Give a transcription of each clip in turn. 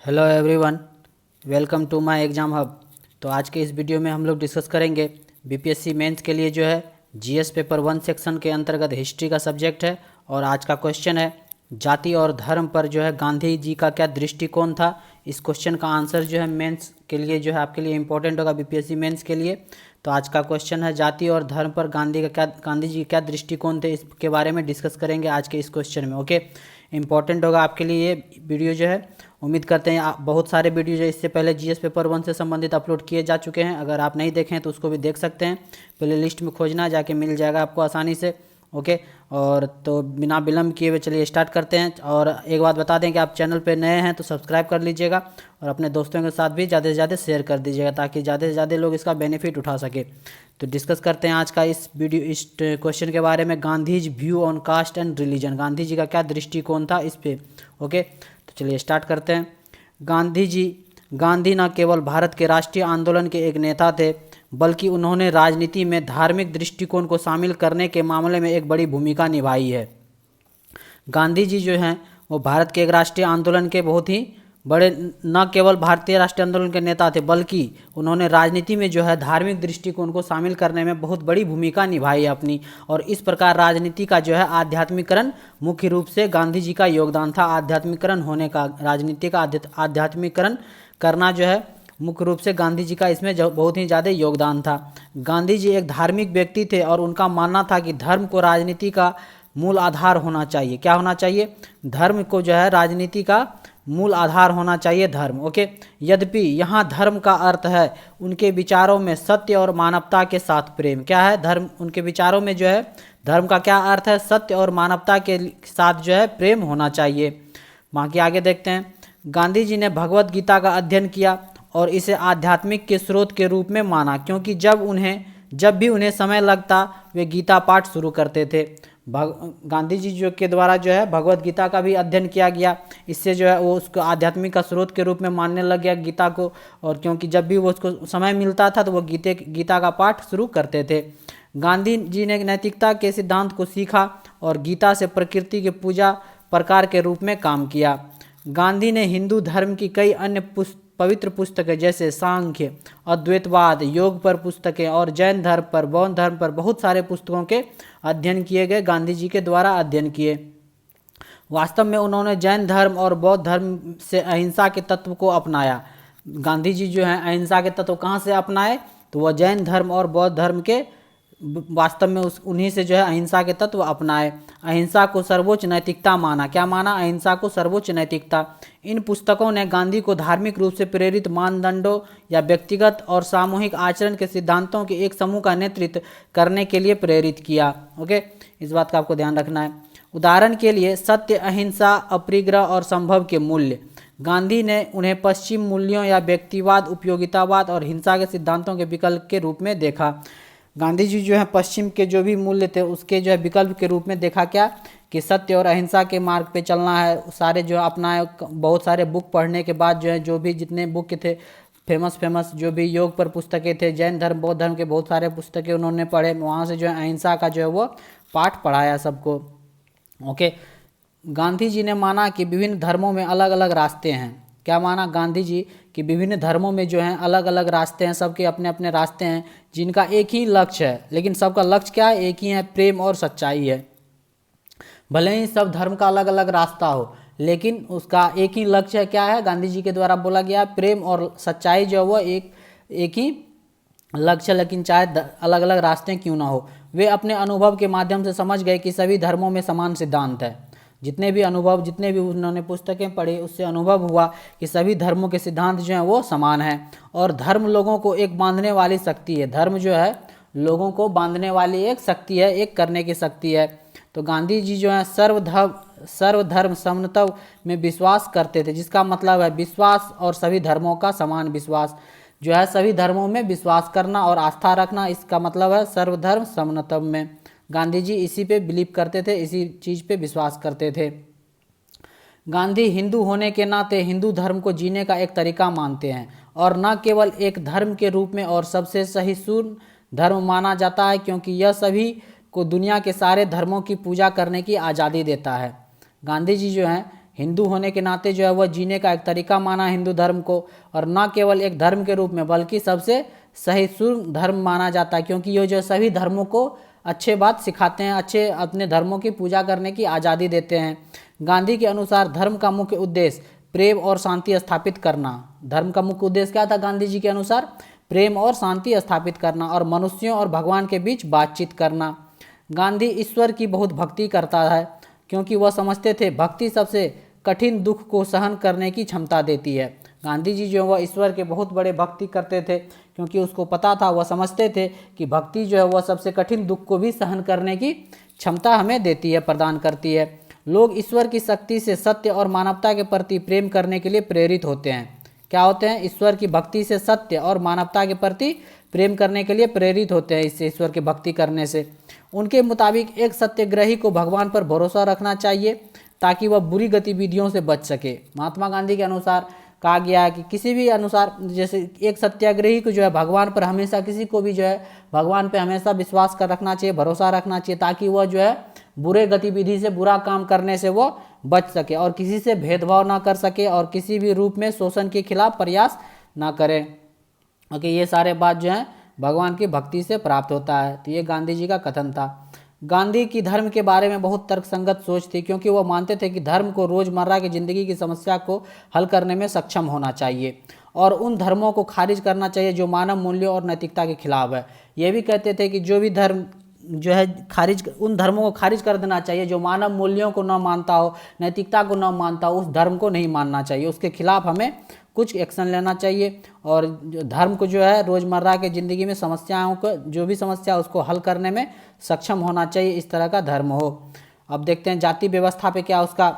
Hello everyone, welcome to my exam hub. तो आज के इस वीडियो में हम लोग डिस्कस करेंगे बीपीएससी मेंस के लिए जो है जीएस पेपर 1 सेक्शन के अंतर्गत हिस्ट्री का सब्जेक्ट है। और आज का क्वेश्चन है जाति और धर्म पर जो है गांधी जी का क्या दृष्टिकोण था। इस क्वेश्चन का आंसर जो है मेंस के लिए जो है आपके लिए इंपॉर्टेंट होगा, बीपीएससी मेंस के लिए। तो आज का क्वेश्चन है जाति और धर्म पर गांधी जी क्या दृष्टिकोण थे, इसके बारे में डिस्कस करेंगे आज के इस क्वेश्चन में। ओके, इंपॉर्टेंट होगा आपके लिए ये वीडियो जो है। उम्मीद करते हैं आप बहुत सारे वीडियो जो इससे पहले जीएस पेपर 1 से संबंधित अपलोड किए जा चुके हैं। अगर आप नहीं देखें तो उसको भी देख सकते हैं, प्ले लिस्ट में खोजना जाके मिल जाएगा आपको आसानी से। ओके, और तो बिना विलम्ब किए हुए चलिए स्टार्ट करते हैं। और एक बात बता दें कि आप चैनल पे नए हैं तो सब्सक्राइब कर लीजिएगा और अपने दोस्तों के साथ भी ज़्यादा से ज़्यादा शेयर कर दीजिएगा ताकि ज़्यादा से ज़्यादा लोग इसका बेनिफिट उठा सके। तो डिस्कस करते हैं आज का इस क्वेश्चन के बारे में, Gandhi's view on caste and religion. Gandhi ji का क्या दृष्टिकोण था इस पे। ओके, तो चलिए स्टार्ट करते हैं। गांधी न केवल भारत के राष्ट्रीय आंदोलन के एक नेता थे, बल्कि उन्होंने राजनीति में धार्मिक दृष्टिकोण को शामिल करने के मामले में एक बड़ी भूमिका निभाई है। गांधी जी जो हैं वो भारत के एक राष्ट्रीय आंदोलन के बहुत ही बड़े, न केवल भारतीय राष्ट्रीय आंदोलन के नेता थे बल्कि उन्होंने राजनीति में जो है धार्मिक दृष्टिकोण को शामिल करने में बहुत बड़ी भूमिका निभाई है अपनी। और इस प्रकार राजनीति का जो है आध्यात्मिकरण मुख्य रूप से गांधी जी का योगदान था। आध्यात्मिकरण होने का, राजनीति का आध्यात्मिकरण करना जो है मुख्य रूप से गांधी जी का इसमें बहुत ही ज़्यादा योगदान था। गांधी जी एक धार्मिक व्यक्ति थे और उनका मानना था कि धर्म को राजनीति का मूल आधार होना चाहिए। क्या होना चाहिए? धर्म को जो है राजनीति का मूल आधार होना चाहिए, धर्म। ओके, यद्यपि यहाँ धर्म का अर्थ है उनके विचारों में सत्य और मानवता के साथ प्रेम। क्या है धर्म? उनके विचारों में जो है धर्म का क्या अर्थ है? सत्य और मानवता के साथ जो है प्रेम होना चाहिए। बाकी आगे देखते हैं। गांधी जी ने भगवत गीता का अध्ययन किया और इसे आध्यात्मिक के स्रोत के रूप में माना, क्योंकि जब भी उन्हें समय लगता वे गीता पाठ शुरू करते थे। गांधी जी जो के द्वारा जो है भगवत गीता का भी अध्ययन किया गया, इससे जो है वो उसको आध्यात्मिक का स्रोत के रूप में मानने लग गया गीता को। और क्योंकि जब भी वो उसको समय मिलता था तो वो गीता का पाठ शुरू करते थे। गांधी जी ने नैतिकता के सिद्धांत को सीखा और गीता से प्रकृति के पूजा प्रकार के रूप में काम किया। गांधी ने हिंदू धर्म की कई अन्य पवित्र पुस्तकें जैसे सांख्य, अद्वैतवाद, योग पर पुस्तकें और जैन धर्म पर, बौद्ध धर्म पर बहुत सारे पुस्तकों के अध्ययन किए गए, गांधी जी के द्वारा अध्ययन किए। वास्तव में उन्होंने जैन धर्म और बौद्ध धर्म से अहिंसा के तत्व को अपनाया। गांधी जी जो हैं अहिंसा के तत्व कहाँ से अपनाए? तो वह जैन धर्म और बौद्ध धर्म के वास्तव में उन्हीं से जो है अहिंसा के तत्व अपनाए। अहिंसा को सर्वोच्च नैतिकता माना। क्या माना? अहिंसा को सर्वोच्च नैतिकता। इन पुस्तकों ने गांधी को धार्मिक रूप से प्रेरित मानदंडों या व्यक्तिगत और सामूहिक आचरण के सिद्धांतों के एक समूह का नेतृत्व करने के लिए प्रेरित किया। ओके, इस बात का आपको ध्यान रखना है। उदाहरण के लिए सत्य, अहिंसा, अपरिग्रह और संभव के मूल्य। गांधी ने उन्हें पश्चिम मूल्यों या व्यक्तिवाद, उपयोगितावाद और हिंसा के सिद्धांतों के विकल्प के रूप में देखा। गांधी जी जो है पश्चिम के जो भी मूल्य थे उसके जो है विकल्प के रूप में देखा। क्या कि सत्य और अहिंसा के मार्ग पे चलना है। सारे जो अपना बहुत सारे बुक पढ़ने के बाद जो है जो भी जितने बुक थे फेमस जो भी योग पर पुस्तकें थे, जैन धर्म, बौद्ध धर्म के बहुत सारे पुस्तकें उन्होंने पढ़े, वहाँ से जो है अहिंसा का जो है वो पाठ पढ़ाया सबको। ओके, गांधी जी ने माना कि विभिन्न धर्मों में अलग अलग रास्ते हैं। क्या माना गांधी जी? कि विभिन्न धर्मों में जो हैं अलग अलग रास्ते हैं, सबके अपने अपने रास्ते हैं जिनका एक ही लक्ष्य है, लेकिन सबका लक्ष्य क्या है? एक ही है, प्रेम और सच्चाई है। भले ही सब धर्म का अलग अलग रास्ता हो लेकिन उसका एक ही लक्ष्य है। क्या है? गांधी जी के द्वारा बोला गया प्रेम और सच्चाई जो है वो एक ही लक्ष्य, लेकिन चाहे अलग अलग रास्ते क्यों ना हो। वे अपने अनुभव के माध्यम से समझ गए कि सभी धर्मों में समान सिद्धांत है। जितने भी उन्होंने पुस्तकें पढ़ी उससे अनुभव हुआ कि सभी धर्मों के सिद्धांत जो हैं वो समान हैं। और धर्म लोगों को एक बांधने वाली शक्ति है। धर्म जो है लोगों को बांधने वाली एक शक्ति है, एक करने की शक्ति है। तो गांधी जी जो है सर्वधर्म समन्वय में विश्वास करते थे, जिसका मतलब है विश्वास और सभी धर्मों का समान विश्वास जो है, सभी धर्मों में विश्वास करना और आस्था रखना, इसका मतलब है सर्वधर्म समन्वय में। गांधी जी इसी पे बिलीव करते थे, इसी चीज़ पे विश्वास करते थे। गांधी हिंदू होने के नाते हिंदू धर्म को जीने का एक तरीका मानते हैं और न केवल एक धर्म के रूप में, और सबसे सहिष्णु धर्म माना जाता है क्योंकि यह सभी को दुनिया के सारे धर्मों की पूजा करने की आज़ादी देता है। गांधी जी जो हैं हिंदू होने के नाते जो है वह जीने का एक तरीका माना हिंदू धर्म को, और न केवल एक धर्म के रूप में बल्कि सबसे सहिष्णु धर्म माना जाता है, क्योंकि ये जो सभी धर्मों को अच्छे बात सिखाते हैं, अच्छे अपने धर्मों की पूजा करने की आज़ादी देते हैं। गांधी के अनुसार धर्म का मुख्य उद्देश्य प्रेम और शांति स्थापित करना। धर्म का मुख्य उद्देश्य क्या था गांधी जी के अनुसार? प्रेम और शांति स्थापित करना और मनुष्यों और भगवान के बीच बातचीत करना। गांधी ईश्वर की बहुत भक्ति करता है, क्योंकि वह समझते थे भक्ति सबसे कठिन दुख को सहन करने की क्षमता देती है। गांधी जी जो वह ईश्वर के बहुत बड़े भक्ति करते थे, क्योंकि उसको पता था, वह समझते थे कि भक्ति जो है वह सबसे कठिन दुख को भी सहन करने की क्षमता हमें देती है, प्रदान करती है। लोग ईश्वर की शक्ति से सत्य और मानवता के प्रति प्रेम करने के लिए प्रेरित होते हैं। क्या होते हैं? ईश्वर की भक्ति से सत्य और मानवता के प्रति प्रेम करने के लिए प्रेरित होते हैं। इससे ईश्वर की भक्ति करने से उनके मुताबिक एक सत्याग्रही को भगवान पर भरोसा रखना चाहिए ताकि वह बुरी गतिविधियों से बच सके। महात्मा गांधी के अनुसार कहा गया है कि किसी भी अनुसार, जैसे एक सत्याग्रही को जो है भगवान पर हमेशा, किसी को भी जो है भगवान पे हमेशा विश्वास कर रखना चाहिए, भरोसा रखना चाहिए, ताकि वह जो है बुरे गतिविधि से, बुरा काम करने से वो बच सके और किसी से भेदभाव ना कर सके और किसी भी रूप में शोषण के खिलाफ प्रयास ना करें। ओके, ये सारे बात जो है भगवान की भक्ति से प्राप्त होता है। तो ये गांधी जी का कथन था। गांधी की धर्म के बारे में बहुत तर्कसंगत सोच थी, क्योंकि वह मानते थे कि धर्म को रोजमर्रा की जिंदगी की समस्या को हल करने में सक्षम होना चाहिए और उन धर्मों को खारिज करना चाहिए जो मानव मूल्यों और नैतिकता के खिलाफ है। ये भी कहते थे कि जो भी धर्म जो है उन धर्मों को खारिज कर देना चाहिए जो मानव मूल्यों को न मानता हो, नैतिकता को न मानता हो, उस धर्म को नहीं मानना चाहिए, उसके खिलाफ हमें कुछ एक्शन लेना चाहिए। और जो धर्म को जो है रोज़मर्रा के ज़िंदगी में समस्याओं को, जो भी समस्या उसको हल करने में सक्षम होना चाहिए, इस तरह का धर्म हो। अब देखते हैं जाति व्यवस्था पे क्या उसका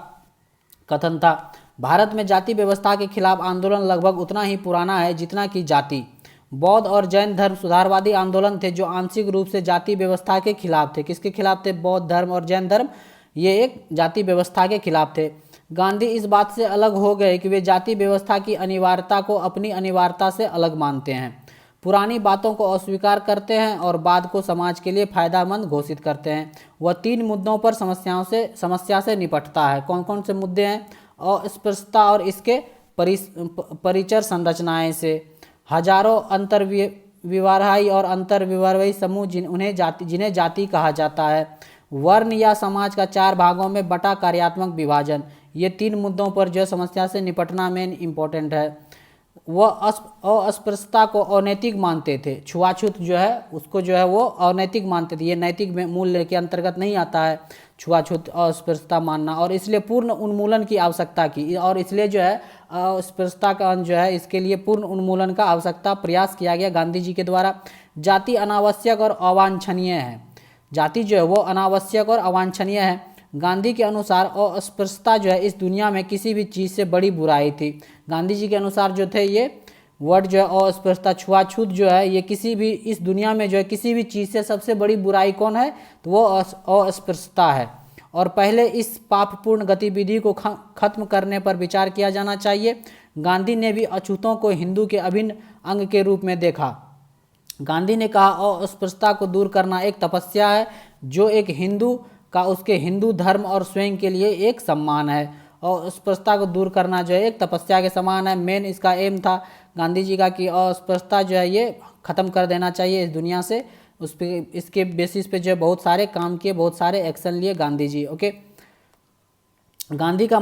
कथन था। भारत में जाति व्यवस्था के खिलाफ आंदोलन लगभग उतना ही पुराना है जितना कि जाति। बौद्ध और जैन धर्म सुधारवादी आंदोलन थे जो आंशिक रूप से जाति व्यवस्था के खिलाफ थे। किसके खिलाफ थे? बौद्ध धर्म और जैन धर्म, ये एक जाति व्यवस्था के खिलाफ थे। गांधी इस बात से अलग हो गए कि वे जाति व्यवस्था की अनिवार्यता को अपनी अनिवार्यता से अलग मानते हैं, पुरानी बातों को अस्वीकार करते हैं और बाद को समाज के लिए फायदेमंद घोषित करते हैं। वह 3 मुद्दों पर समस्या से निपटता है। कौन कौन से मुद्दे हैं? अस्पृश्यता और इसके परिचर संरचनाएं से, हजारों अंतर्विवाही और अंतर्विवाही समूह जिन्हें जाति कहा जाता है, वर्ण या समाज का 4 भागों में बटा कार्यात्मक विभाजन। ये 3 मुद्दों पर जो समस्या से निपटना मेन इम्पोर्टेंट है। वह अस्पृश्यता को अनैतिक मानते थे, छुआछूत जो है उसको जो है वो अनैतिक मानते थे। ये नैतिक मूल्य के अंतर्गत नहीं आता है छुआछूत अस्पृश्यता मानना, और इसलिए पूर्ण उन्मूलन की आवश्यकता की, और इसलिए जो है अस्पृश्यता का जो है इसके लिए पूर्ण उन्मूलन का आवश्यकता प्रयास किया गया गांधी जी के द्वारा। जाति अनावश्यक और अवांछनीय है। जाति जो है वो अनावश्यक और अवांछनीय है। गांधी के अनुसार अस्पृश्यता जो है इस दुनिया में किसी भी चीज़ से बड़ी बुराई थी। गांधी जी के अनुसार जो थे ये वर्ड जो है अस्पृश्यता, छुआछूत जो है, ये किसी भी इस दुनिया में जो है किसी भी चीज़ से सबसे बड़ी बुराई कौन है? तो वो अस्पृश्यता है। और पहले इस पापपूर्ण गतिविधि को खत्म करने पर विचार किया जाना चाहिए। गांधी ने भी अछूतों को हिंदू के अभिन्न अंग के रूप में देखा। गांधी ने कहा अस्पृश्यता को दूर करना एक तपस्या है जो एक हिंदू का उसके हिंदू धर्म और स्वयं के लिए एक सम्मान है। और अस्पृश्यता को दूर करना जो है एक तपस्या के समान है। मेन इसका एम था गांधी जी का कि अस्पृश्यता जो है ये ख़त्म कर देना चाहिए इस दुनिया से। उस पे इसके बेसिस पे जो है बहुत सारे काम किए, बहुत सारे एक्शन लिए गांधी जी। ओके, गांधी जी का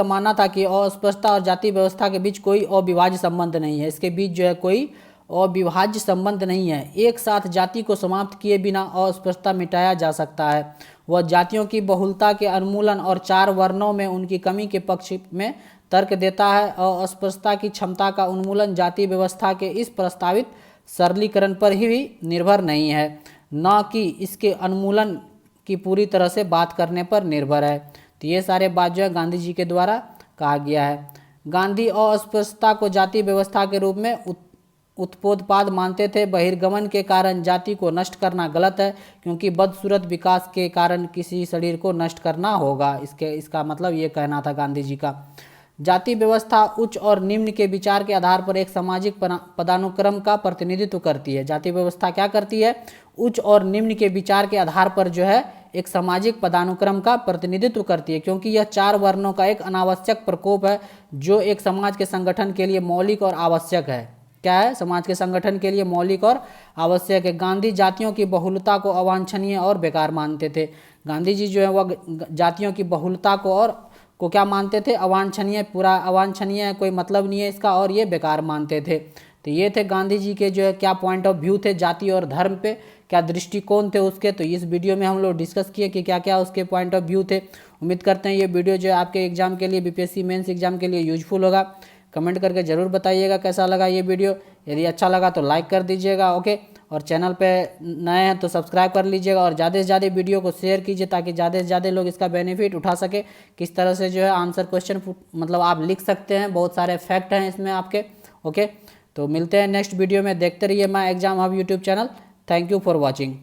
मानना था कि अस्पृश्यता और जाति व्यवस्था के बीच कोई अविभाज्य संबंध नहीं है। इसके बीच जो है कोई अविभाज्य संबंध नहीं है। एक साथ जाति को समाप्त किए बिना अस्पृश्यता मिटाया जा सकता है। वह जातियों की बहुलता के उन्मूलन और 4 वर्णों में उनकी कमी के पक्ष में तर्क देता है। अस्पृश्यता की क्षमता का उन्मूलन जाति व्यवस्था के इस प्रस्तावित सरलीकरण पर ही निर्भर नहीं है, न कि इसके उन्मूलन की पूरी तरह से बात करने पर निर्भर है। तो ये सारे बात जो है गांधी जी के द्वारा कहा गया है। गांधी अस्पृश्यता को जाति व्यवस्था के रूप में उत्पोत्पाद मानते थे। बहिर्गमन के कारण जाति को नष्ट करना गलत है, क्योंकि बदसूरत विकास के कारण किसी शरीर को नष्ट करना होगा। इसका मतलब ये कहना था गांधी जी का। जाति व्यवस्था उच्च और निम्न के विचार के आधार पर एक सामाजिक पदानुक्रम का प्रतिनिधित्व करती है। जाति व्यवस्था क्या करती है? उच्च और निम्न के विचार के आधार पर जो है एक सामाजिक पदानुक्रम का प्रतिनिधित्व करती है, क्योंकि यह 4 वर्णों का एक अनावश्यक प्रकोप है जो एक समाज के संगठन के लिए मौलिक और आवश्यक है। क्या है? समाज के संगठन के लिए मौलिक और आवश्यक है। गांधी जातियों की बहुलता को अवांछनीय और बेकार मानते थे। गांधी जी जो है वह जातियों की बहुलता को क्या मानते थे? अवांछनीय, पूरा अवांछनीय है, कोई मतलब नहीं है इसका, और ये बेकार मानते थे। तो ये थे गांधी जी के जो है क्या पॉइंट ऑफ व्यू थे जाति और धर्म पे, क्या दृष्टिकोण थे उसके। तो इस वीडियो में हम लोग डिस्कस किए कि क्या क्या उसके पॉइंट ऑफ व्यू थे। उम्मीद करते हैं ये वीडियो जो है आपके एग्जाम के लिए, बीपीएससी मेंस एग्जाम के लिए यूजफुल होगा। कमेंट करके ज़रूर बताइएगा कैसा लगा ये वीडियो। यदि अच्छा लगा तो लाइक कर दीजिएगा, ओके। और चैनल पे नए हैं तो सब्सक्राइब कर लीजिएगा और ज़्यादा से ज़्यादा वीडियो को शेयर कीजिए ताकि ज़्यादा से ज़्यादा लोग इसका बेनिफिट उठा सके। किस तरह से जो है आंसर क्वेश्चन मतलब आप लिख सकते हैं, बहुत सारे फैक्ट हैं इसमें आपके, ओके। तो मिलते हैं नेक्स्ट वीडियो में। देखते रहिए my exam hub YouTube channel. Thank you for watching.